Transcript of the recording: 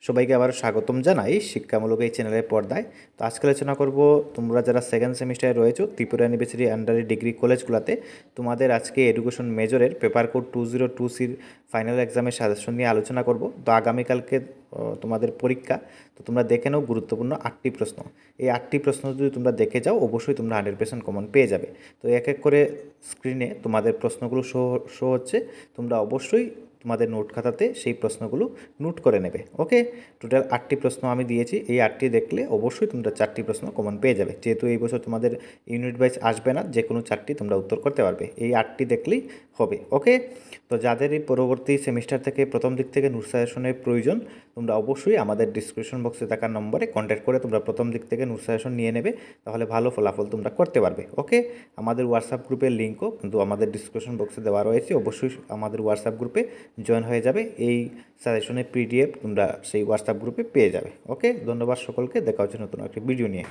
সবাইকে আবার স্বাগতম জানাই শিক্ষামূলক এই চ্যানেলের পর্দায়। তো আজকে আলোচনা করব তোমরা যারা সেকেন্ড সেমিস্টারে রয়েছো ত্রিপুরা ইউনিভার্সিটি আন্ডারে ডিগ্রি কলেজগুলোতে তোমাদের আজকে এডুকেশন মেজরের পেপার কোড 2024 ফাইনাল এক্সামের সাজেশন নিয়ে আলোচনা করব। তো আগামীকালকে তোমাদের পরীক্ষা, তো তোমরা দেখে নাও গুরুত্বপূর্ণ 8টি প্রশ্ন। এই 8টি প্রশ্ন যদি তোমরা দেখে যাও অবশ্যই তোমরা 100% কমন পেয়ে যাবে। তো এক এক করে স্ক্রিনে তোমাদের প্রশ্নগুলো শো হচ্ছে, তোমরা অবশ্যই তোমাদের নোট খাতাতে সেই প্রশ্নগুলো নোট করে নেবে। ওকে, টোটাল 8টি প্রশ্ন আমি দিয়েছি, এই 8টি দেখলে অবশ্যই তোমরা 4টি প্রশ্ন কমন পেয়ে যাবে। যেহেতু এই বছর তোমাদের ইউনিট ওয়াইজ আসবে না, যে কোনো 4টি তোমরা উত্তর করতে পারবে, এই 8টি দেখলেই হবে। ওকে, তো যাদের এই পরবর্তী সেমিস্টার থেকে প্রথম দিক থেকে নোট সাজেশনের প্রয়োজন, তোমরা অবশ্যই আমাদের ডিসক্রিপশন বক্সে থাকা নম্বরে কন্ট্যাক্ট করে তোমরা প্রথম দিক থেকে নোট সাজেশন নিয়ে নেবে, তাহলে ভালো ফলাফল তোমরা করতে পারবে। ওকে, আমাদের হোয়াটসঅ্যাপ গ্রুপের লিঙ্কও কিন্তু আমাদের ডিসক্রিপশন বক্সে দেওয়া রয়েছে, অবশ্যই আমাদের হোয়াটসঅ্যাপ গ্রুপে জয়েন হয়ে যাবে। এই সাজেশনের পিডিএফ তোমরা সেই হোয়াটসঅ্যাপ গ্রুপে পেয়ে যাবে। ওকে, ধন্যবাদ সকলকে, দেখা হচ্ছে নতুন একটি ভিডিও নিয়ে।